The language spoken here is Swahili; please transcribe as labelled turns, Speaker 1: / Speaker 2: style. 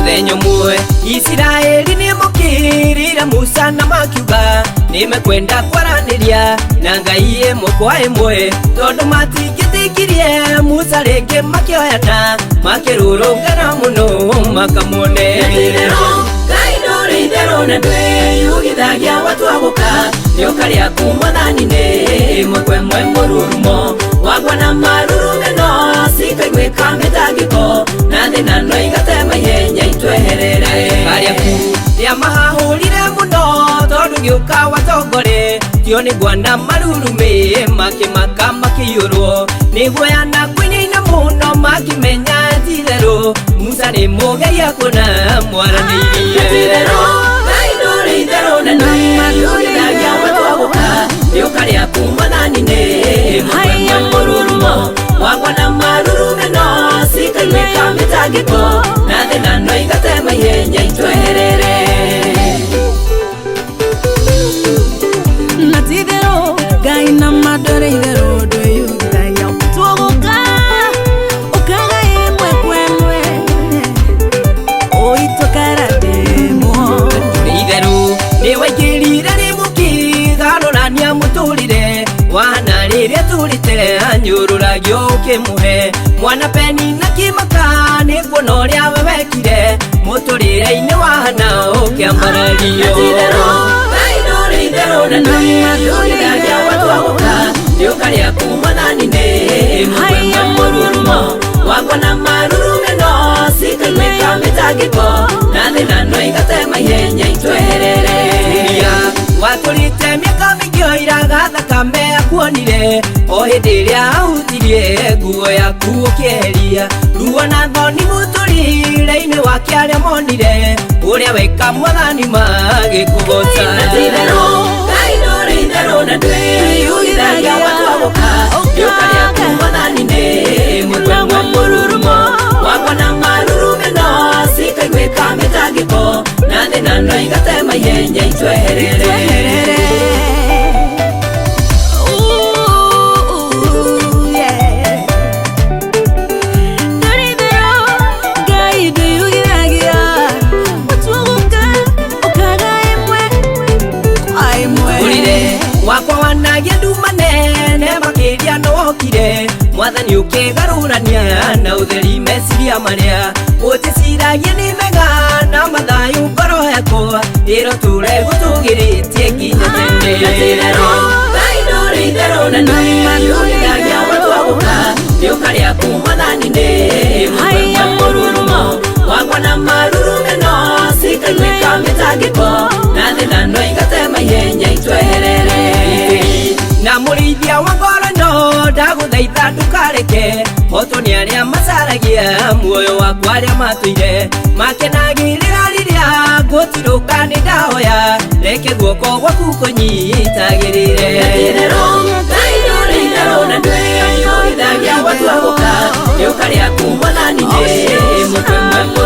Speaker 1: Muthenyo mwe Israeli ni mukirira Musa na makiuga nimekwenda kwaraniria na Ngai imwe kwa imwe tondu matingitikirie Musa ringi makioyana makirurungana muno makamone Ngai nduri itherũ na ndwĩyugithagia watu aguka nĩũkarĩa kuma thani-inĩ ĩmwe kwa ĩmwe mũrurumo wagwa na marurumeno cikaiguĩka mĩtangĩko na thĩnano igatema ihenya itweherere karĩaku rĩa mahahũrire mũno tondũ gĩũka watongore tio nĩgwa na marurumĩ makĩmaka makĩiyũrwo nĩguoyana kwĩnĩina mũno makĩmenya ti-itherũ Musa nĩ mũgeria kuona mwaranĩirie Ngai ndũrĩ itherũ na nĩyugithagia watu aguka nĩũkarĩa kuma thani-inĩ ĩmwe ĩmwe mũrurumo wagwa na marurumeno cikaiguĩka mĩtangĩko na thĩnano igatema ihenya itweherere
Speaker 2: na ti-itherũ Ngai na ndũrĩ itherũ ndwĩyugithagia watu aguka ũkaga ĩmwe kwa ĩmwe ũitũkarathimwo
Speaker 1: itherũ nĩwaingĩrire nĩmũkĩgarũrania mũtũrĩre wana rĩrĩa tũrĩte anyũrũragio ũkĩmũhe mwana Peni na Kĩmaka nĩkuona ũrĩa we wekire mũtũrĩre-inĩ wahana ũkĩambarario Ngai ndũrĩ itherũ na nĩyugithagia watu aguka nĩũkarĩa kuma thani-inĩ ĩmwe kwa ĩmwe mũrurumo wagwa na marurumeno cikaiguĩka mĩtangĩko na thĩnano igatema ihenya itweherere watũrĩte mĩaka mĩingĩ oiraga thakame akuonire o hĩndĩ ĩrĩa ahutirie nguo yaku ũkĩeheria ruo na thoni mũtũrĩre-inĩ wake arĩa monire ũrĩa weka mwathani magĩkũgota Ngai ndũrĩ itherũ na ndwĩyugithagia watu aguka nĩũkarĩa kuma thani-inĩ ĩmwe kwa ĩmwe mũrurumo wagwa na marurumeno cikaiguĩka mĩtangĩko na thĩnano igatema ihenya itweherere wakwa wanagia nduma nene makĩria nĩwokire mwathani ũkĩgarũrania na ũtheri meciria marĩa ũtĩciragia nĩ mega na mathayũ ngoro yakwa ĩro tũregũtũgĩrĩtie nginya tene Ngai ndũrĩ itherũ na nĩyugithagia watu aguka nĩũkarĩa kuma thani-inĩ ĩmwe kwa ĩmwe mũrurumo wagwa na marurumeno cikaiguĩka mĩtangĩko na thĩnano igatema ihenya itweherere na mũrĩithia wa ngoro no ndagũthaitha ndũkareke hoto nĩ arĩa macaragia muoyo wakwa arĩa matũire makenagĩrĩra rĩrĩa ngũtirũka nĩ ndahoya reke guoko gwaku kũnyitagĩrĩre Ngai ndũrĩ itherũ na ndwĩyugithagia watu aguka nĩũkarĩa kuma thani-inĩ ĩmwe kwa ĩmwe